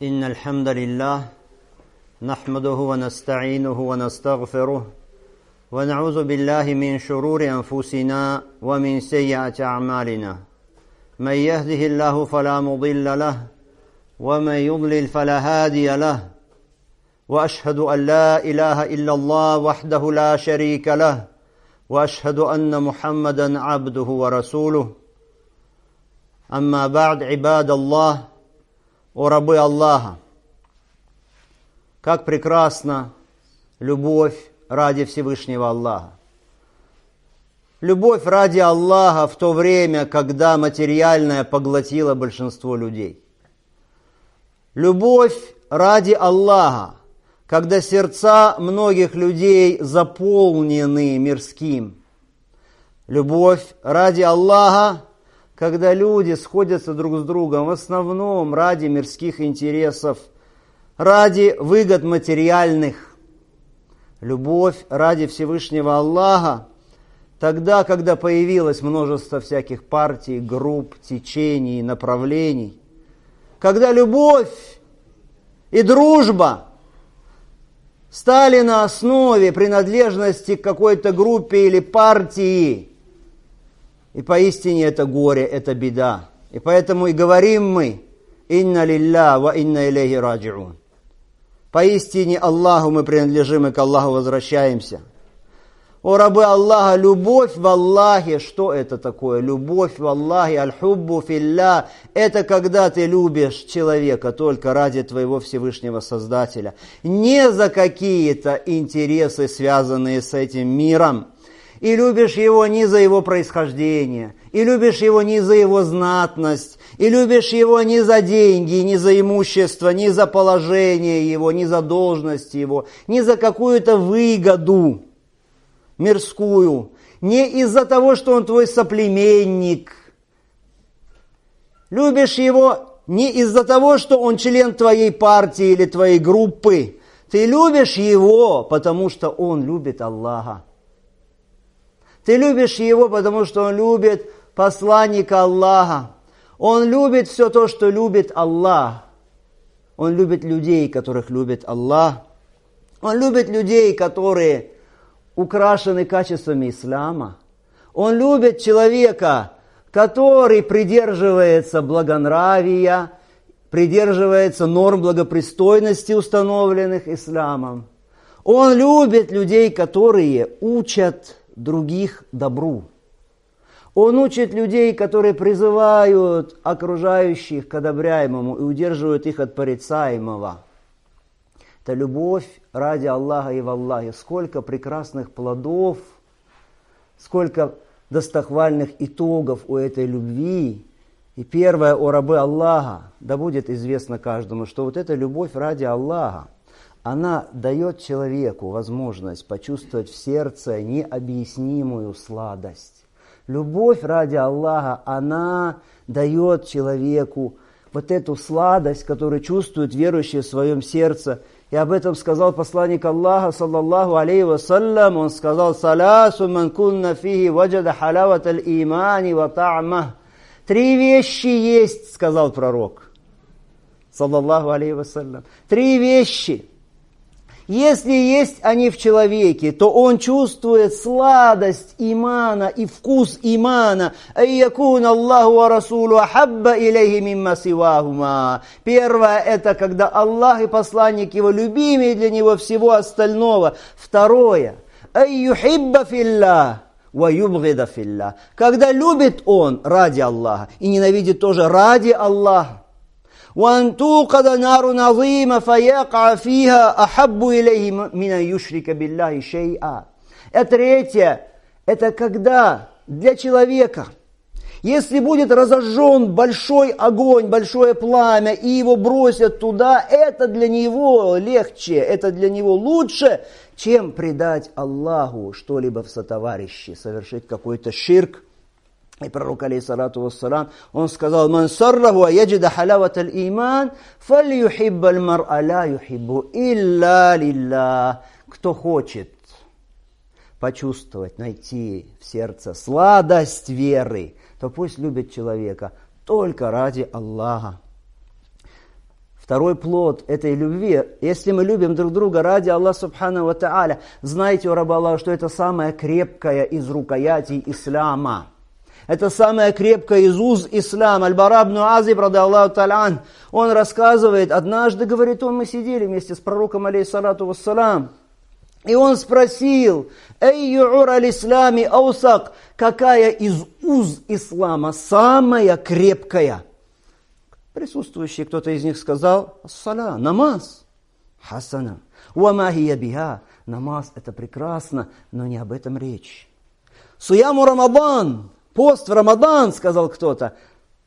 إن الحمد لله نحمده ونستعينه ونستغفره ونعوذ بالله من شرور أنفسنا ومن سيئات أعمالنا من يهده الله فلا مضل له ومن يضلل فلا هادي له وأشهد أن لا إله إلا الله وحده لا شريك له وأشهد أن محمدا عبده ورسوله أما بعد عباد الله о рабы Аллаха, как прекрасна любовь ради Всевышнего Аллаха. Любовь ради Аллаха в то время, когда материальное поглотило большинство людей. Любовь ради Аллаха, когда сердца многих людей заполнены мирским. Любовь ради Аллаха, когда люди сходятся друг с другом в основном ради мирских интересов, ради выгод материальных. Любовь ради Всевышнего Аллаха, тогда, когда появилось множество всяких партий, групп, течений, направлений. Когда любовь и дружба стали на основе принадлежности к какой-то группе или партии. И поистине это горе, это беда. И поэтому и говорим мы: «Инна лилля ва инна илейхи раджиун». Поистине Аллаху мы принадлежим и к Аллаху возвращаемся. О рабы Аллаха, любовь в Аллахе, что это такое? Любовь в Аллахе, аль-хуббу филля, это когда ты любишь человека только ради твоего Всевышнего Создателя. Не за какие-то интересы, связанные с этим миром. И любишь его не за его происхождение, и любишь его не за его знатность, и любишь его не за деньги, не за имущество, не за положение его, не за должность его, не за какую-то выгоду мирскую, не из-за того, что он твой соплеменник. Любишь его не из-за того, что он член твоей партии или твоей группы. Ты любишь его, потому что он любит Аллаха. Ты любишь его, потому что он любит посланника Аллаха. Он любит все то, что любит Аллах. Он любит людей, которых любит Аллах. Он любит людей, которые украшены качествами ислама. Он любит человека, который придерживается благонравия, придерживается норм благопристойности, установленных исламом. Он любит людей, которые учат других добру. Он учит людей, которые призывают окружающих к одобряемому и удерживают их от порицаемого. Это любовь ради Аллаха и в Аллахе. Сколько прекрасных плодов, сколько достохвальных итогов у этой любви. И первое, о рабы Аллаха, да будет известно каждому, что вот эта любовь ради Аллаха, она дает человеку возможность почувствовать в сердце необъяснимую сладость. Любовь ради Аллаха, она дает человеку вот эту сладость, которую чувствует верующий в своем сердце. И об этом сказал посланник Аллаха, саллаллаху алейхи вассалям. Он сказал: «Саласу ман кунна фихи ваджада халават аль-имани ва та'мах». 3 вещи есть, сказал пророк, саллаллаху алейхи вассалям. 3 вещи. Если есть они в человеке, то он чувствует сладость имана и вкус имана. Айякун Аллаху ва расулу ахабба илейхи мимма сивахума. Первое, это когда Аллах и посланник его любимее для него всего остального. Второе, айюхибба филля ва юбгида филля. Когда любит он ради Аллаха и ненавидит тоже ради Аллаха. وأن توقد نار عظيمة فيقع فيها أحب إليه من أن يشرك بالله شيئا. И третье, это когда для человека, если будет разожжен большой огонь, большое пламя, и его бросят туда, это для него легче, это для него лучше, чем предать Аллаху что-либо в сотоварищи, совершить какой-то ширк. И пророк, алейхиссалату вассалам, он сказал: «Ман сарраху яджида халават аль-иман, фальюхибба аль-мар'a ла юхиббу илля лилля». Кто хочет почувствовать, найти в сердце сладость веры, то пусть любит человека только ради Аллаха. Второй плод этой любви, если мы любим друг друга ради Аллаха Субхану ва Тааля, знайте, о раба Аллаха, что это самая крепкая из рукоятей ислама. Это самая крепкая из уз ислама. Аль-Бара ибн Азиб, ради Аллаху Та'алян, он рассказывает, однажды, говорит он, мы сидели вместе с пророком, алейхиссалату вассалам, и он спросил, «Эйю ур аль-ислами аусак», какая из уз ислама самая крепкая? Присутствующий кто-то из них сказал, «Ас-сала», намаз. «Хасана». «Ва хия биха». Намаз – это прекрасно, но не об этом речь. «Суяму Рамадан». Пост в Рамадан, сказал кто-то.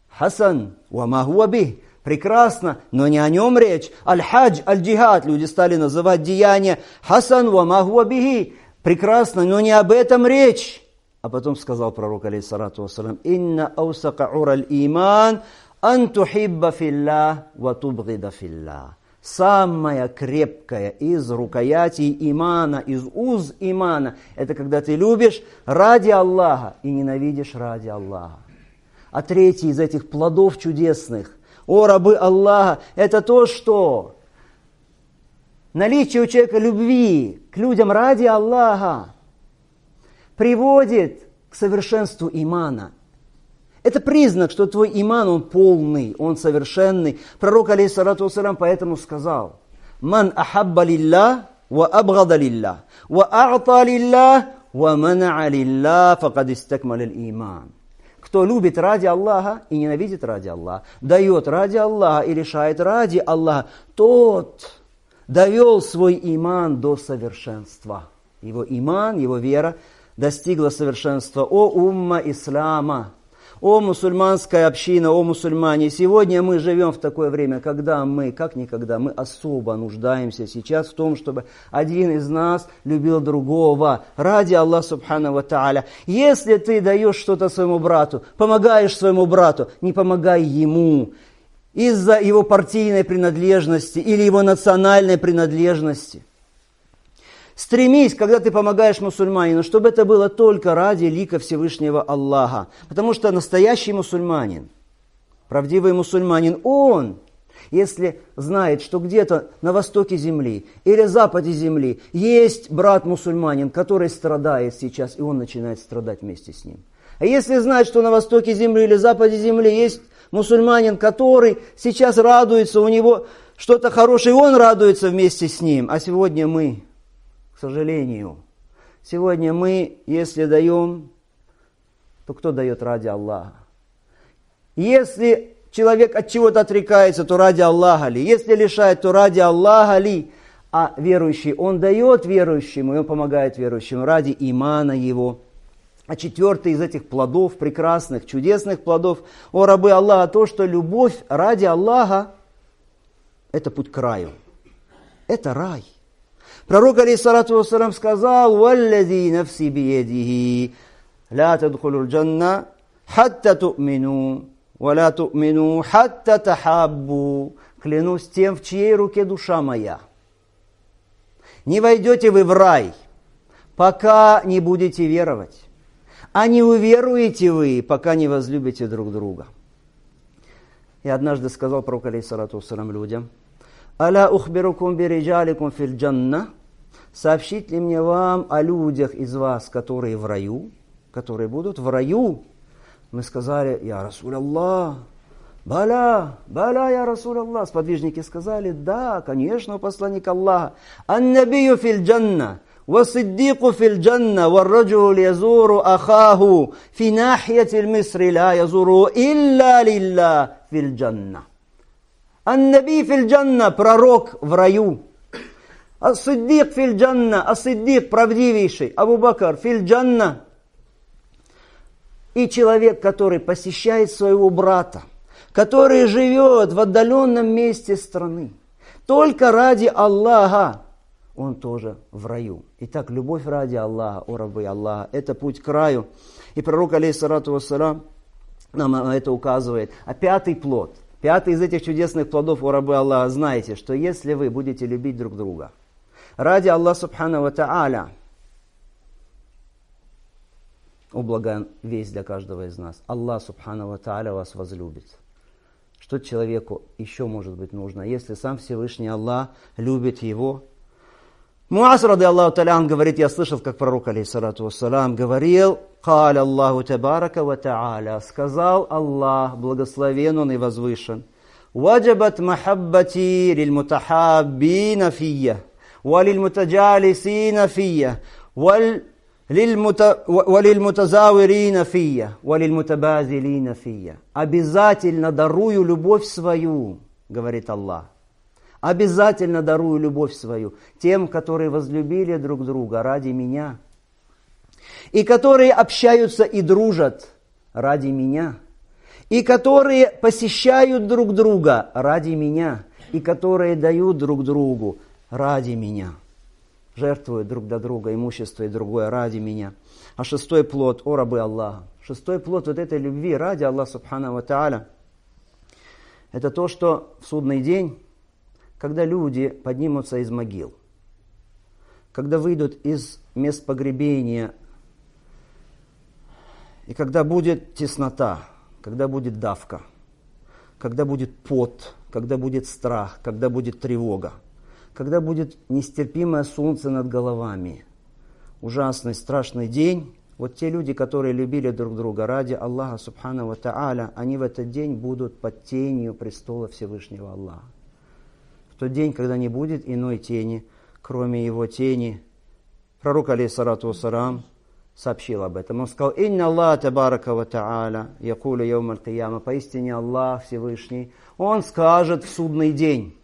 «Хасан». «Ва хуа бих». Прекрасно, но не о нем речь. «Аль-хадж», «аль-джихад». Люди стали называть деяния. «Хасан». «Ва хуа бихи». Прекрасно, но не об этом речь. А потом сказал пророк, алейхиссалату вассалам, «Инна аусака ура аль-иман». «Ан тухибба филлах ва тубгида филлах». Самая крепкая из рукоятей имана, из уз имана, это когда ты любишь ради Аллаха и ненавидишь ради Аллаха. А третий из этих плодов чудесных, о рабы Аллаха, это то, что наличие у человека любви к людям ради Аллаха приводит к совершенству имана. Это признак, что твой иман, он полный, он совершенный. Пророк, алейхиссалату вассалям, поэтому сказал, «Ман ахабба лиллах, ва абгада лиллах, ва а'та лиллах, ва мана'a лиллах, факад истакмал аль-иман». Кто любит ради Аллаха и ненавидит ради Аллаха, дает ради Аллаха и лишает ради Аллаха, тот довел свой иман до совершенства. Его иман, его вера достигла совершенства. О умма ислама! О мусульманская община, о мусульмане, сегодня мы живем в такое время, когда мы, как никогда, мы особо нуждаемся сейчас в том, чтобы один из нас любил другого ради Аллаха Субхану ва Тааля. Если ты даешь что-то своему брату, помогаешь своему брату, не помогай ему из-за его партийной принадлежности или его национальной принадлежности. Стремись, когда ты помогаешь мусульманину, чтобы это было только ради лика Всевышнего Аллаха. Потому что настоящий мусульманин, правдивый мусульманин, он, если знает, что где-то на востоке земли или западе земли есть брат-мусульманин, который страдает сейчас, и он начинает страдать вместе с ним. А если знает, что на востоке земли или западе земли есть мусульманин, который сейчас радуется, у него что-то хорошее, и он радуется вместе с ним. А сегодня мы... К сожалению, сегодня мы, если даем, то кто дает ради Аллаха? Если человек от чего-то отрекается, то ради Аллаха ли? Если лишает, то ради Аллаха ли? А верующий, он дает верующему, и он помогает верующему ради имана его. А четвертый из этих плодов, прекрасных, чудесных плодов, о рабы Аллаха, то, что любовь ради Аллаха, это путь к раю. Это рай. Пророк, алейхиссалату вассалам, сказал, «Валлади нафси биедихи, ла тадхулу джанна, хатта ту'мину, ва ла ту'мину, хатта тахаббу». Клянусь тем, в чьей руке душа моя. Не войдете вы в рай, пока не будете веровать. А не уверуете вы, пока не возлюбите друг друга. И однажды сказал пророк, алейхиссалату вассалам, людям, «Аля ухбирукум бириджаликум фил джанна». Сообщить ли мне вам о людях из вас, которые в раю, которые будут в раю? Мы сказали, «Я Расуль Аллах». «Баля, баля, я Расуль Аллах». Сподвижники сказали, «Да, конечно, посланник Аллаха». «Ан-набию фил джанна, ва сиддику фил джанна, ва раджулу язуру ахаху, фи нахьятил мисри ла язуру илля лилля фил джанна». «Ан-наби фил джанна», пророк в раю. «Ас-сиддик фил джанна», ас-сиддик правдивейший, Абу Бакр фил джанна. И человек, который посещает своего брата, который живет в отдаленном месте страны, только ради Аллаха, он тоже в раю. Итак, любовь ради Аллаха, о рабы Аллаха, это путь к раю. И пророк, алейхиссалату вассалам, нам это указывает. А пятый плод, пятый из этих чудесных плодов, о рабы Аллаха, знаете, что если вы будете любить друг друга ради Аллаха Субхану ва Тааля, о благая весть для каждого из нас, Аллах Субхану ва Тааля вас возлюбит. Что человеку еще может быть нужно, если сам Всевышний Аллах любит его? Муаз, рады Аллаху та'аля, говорит, я слышал, как пророк, алейхиссалату вассалам, говорил, «Каля Аллаху табарака ва та'аля», сказал Аллах, благословен Он и возвышен, «Ваджабат махаббати лиль-мутахаббина фийя, ва лиль-мутаджалисина фийя, ва лиль-мутазавирина фийя, ва лиль-мутабазилина фийя». Обязательно дарую любовь свою, говорит Аллах. Обязательно дарую любовь свою тем, которые возлюбили друг друга ради меня, и которые общаются и дружат ради меня, и которые посещают друг друга ради меня, и которые дают друг другу ради меня, жертвуют друг для друга имущество и другое ради меня. А шестой плод, о рабы Аллаха, шестой плод вот этой любви ради Аллаха Субхану ва Тааля, это то, что в судный день, когда люди поднимутся из могил, когда выйдут из мест погребения, и когда будет теснота, когда будет давка, когда будет пот, когда будет страх, когда будет тревога, когда будет нестерпимое солнце над головами, ужасный, страшный день, вот те люди, которые любили друг друга ради Аллаха Субхану ва Тааля, они в этот день будут под тенью престола Всевышнего Аллаха. В тот день, когда не будет иной тени, кроме его тени. Пророк, алейхиссалату вассалам, сообщил об этом. Он сказал, «Инна Аллах табарака ва та'аля, якуля йоум аль-кияма». Поистине Аллах Всевышний, Он скажет в судный день,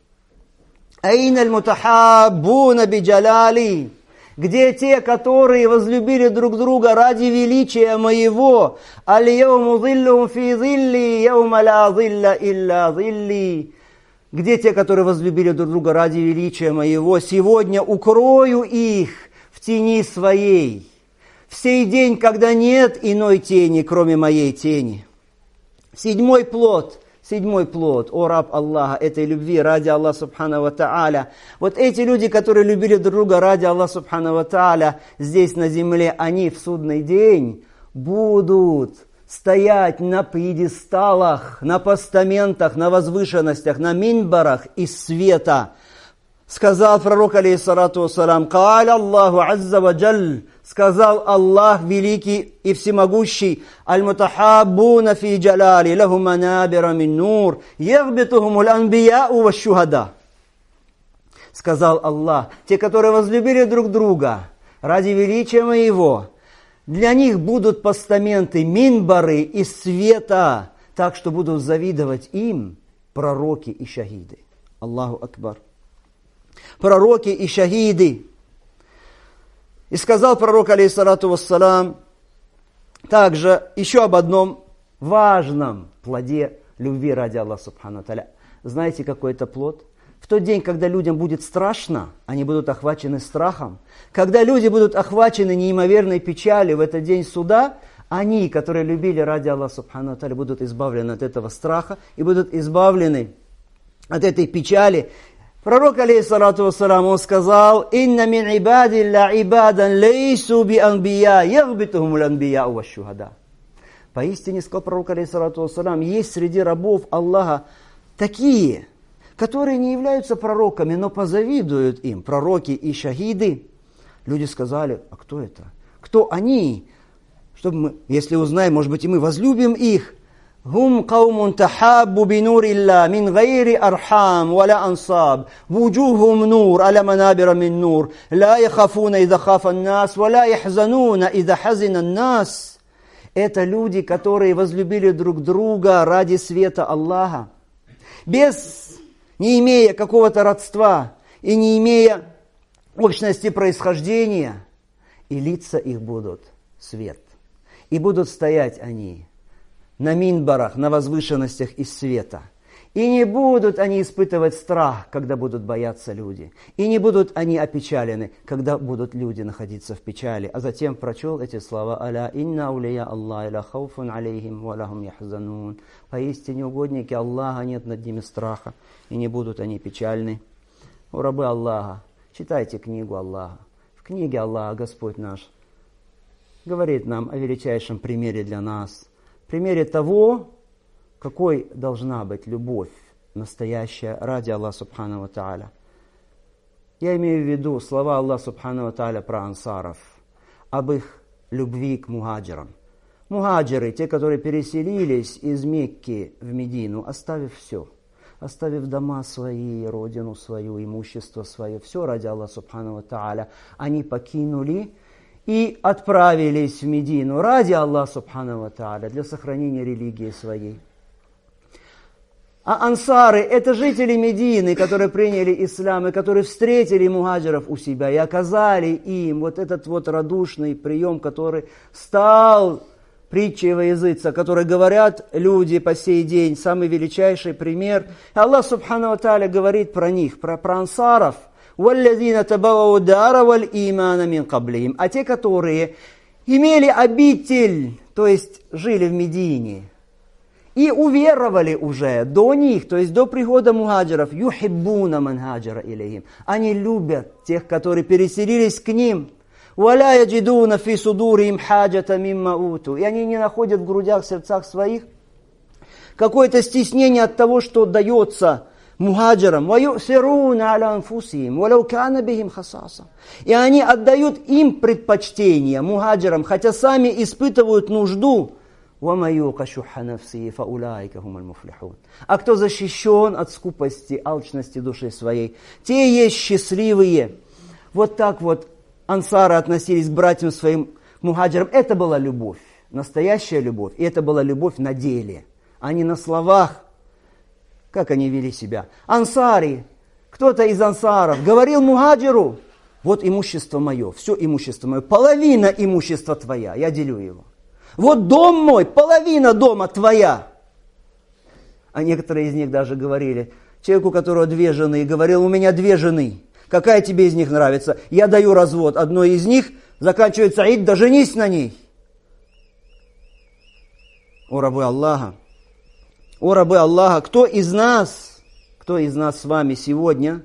«Айна аль-мутахаббуна биджаляли». Где те, которые возлюбили друг друга ради величия моего? «Аль-йоуму зиллум фи зилли, йоума ла зилля илля зилли». Где те, которые возлюбили друг друга ради величия моего? Сегодня укрою их в тени своей. В сей день, когда нет иной тени, кроме моей тени. Седьмой плод, о раб Аллаха, этой любви ради Аллаха Субхану ва Тааля. Вот эти люди, которые любили друг друга ради Аллаха Субхану ва Тааля, здесь на земле, они в судный день будут стоять на пьедесталах, на постаментах, на возвышенностях, на минбарах из света. Сказал пророк, алейхиссалату вассалам, «Каля Аллаху азза ва джаль», сказал Аллах великий и всемогущий, «Аль-мутахаббуна фи джаляли, лаху манабира мин нур, ягбитухумул анбияу ва шухада». Сказал Аллах, те, которые возлюбили друг друга ради величия моего, для них будут постаменты, минбары из света, так что будут завидовать им пророки и шахиды. Аллаху Акбар. Пророки и шахиды. И сказал пророк, алейхиссалату вассалам, также еще об одном важном плоде любви ради Аллаха Субхану ва Тааля. Знаете, какой это плод? В тот день, когда людям будет страшно, они будут охвачены страхом. Когда люди будут охвачены неимоверной печалью в этот день суда, они, которые любили ради Аллаха Субхану ва Тааля, будут избавлены от этого страха и будут избавлены от этой печали. Пророк, алейхиссалату вассалам, он сказал, «Инна мин ибадилля ибадан лейсу би анбия, ягбитухумул анбияу ва шухада». Поистине, сказал пророк, алейхиссалату вассалам, есть среди рабов Аллаха такие, которые не являются пророками, но позавидуют им, пророки и шахиды. Люди сказали, а кто это? Кто они? Чтобы мы, если узнаем, может быть, и мы возлюбим их. «Хум каумун тахаббу би нурилля мин гайри архам валя ансаб, вуджухум нур аля манабира мин нур, ла яхафуна иза хафа нас, валя яхзануна иза хазина нас». Это люди, которые возлюбили друг друга ради света Аллаха, не имея какого-то родства и не имея общности происхождения, и лица их будут свет. И будут стоять они на минбарах, на возвышенностях из света. И не будут они испытывать страх, когда будут бояться люди. И не будут они опечалены, когда будут люди находиться в печали. А затем прочел эти слова: «Аля инна аулия Аллах ля хауфун алейхим ва лахум яхзанун». Поистине угодники Аллаха, нет над ними страха, и не будут они печальны. О рабы Аллаха, читайте книгу Аллаха. В книге Аллаха Господь наш говорит нам о величайшем примере для нас. Примере того, какой должна быть любовь настоящая ради Аллаха Субхану ва Тааля. Я имею в виду слова Аллаха Субхану ва Тааля про ансаров, об их любви к мухаджирам. Мухаджиры, те, которые переселились из Мекки в Медину, оставив все, оставив дома свои, родину свою, имущество свое, все ради Аллаха Субхану ва Тааля, они покинули и отправились в Медину ради Аллаха Субхану ва Тааля, для сохранения религии своей. А ансары – это жители Медины, которые приняли ислам, и которые встретили мухаджиров у себя и оказали им вот этот вот радушный прием, который стал притчей во языце, который говорят люди по сей день, самый величайший пример. Аллах Субхану ва Тааля говорит про них, про ансаров. «Валлазина табавау дара валь имана мин каблихим». А те, которые имели обитель, то есть жили в Медине, и уверовали уже до них, то есть до прихода мухаджиров, «Юхиббуна ман хаджара илейхим». Они любят тех, которые переселились к ним. «Валя яджидуна фи судурихим хаджата мимма уту». И они не находят в грудях, в сердцах своих какое-то стеснение от того, что дается мухаджирам. «Ваюсируна аля анфусихим, валау кана бихим хасаса». И они отдают им предпочтение, мухаджирам, хотя сами испытывают нужду. А кто защищен от скупости, алчности души своей, те есть счастливые. Вот так вот ансары относились к братьям своим, мухаджирам. Это была любовь, настоящая любовь. И это была любовь на деле, а не на словах. Как они вели себя? Ансари, кто-то из ансаров говорил мухаджиру: вот имущество мое, все имущество мое, половина имущества твоя, я делю его. Вот дом мой, половина дома твоя. А некоторые из них даже говорили, человеку, у которого 2 жены, говорил: у меня 2 жены. Какая тебе из них нравится? Я даю развод. Одной из них заканчивается ид, да женись на ней. О рабы Аллаха, кто из нас с вами сегодня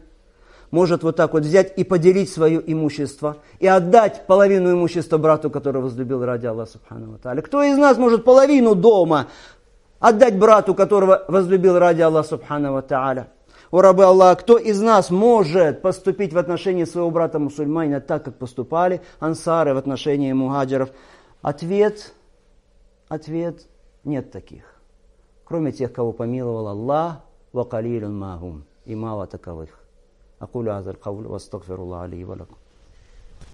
может вот так вот взять и поделить свое имущество и отдать половину имущества брату, который возлюбил ради Аллаха Субхану ва Тааля? Кто из нас может половину дома отдать брату, которого возлюбил ради Аллаха Субхану ва Тааля? О рабы Аллаха, кто из нас может поступить в отношении своего брата мусульманина так, как поступали ансары в отношении мухаджиров? Ответ – нет таких. Кроме тех, кого помиловал Аллах, ва калилун махум, и мало таковых. أقول هذا القول وأستغفر الله لي ولكم.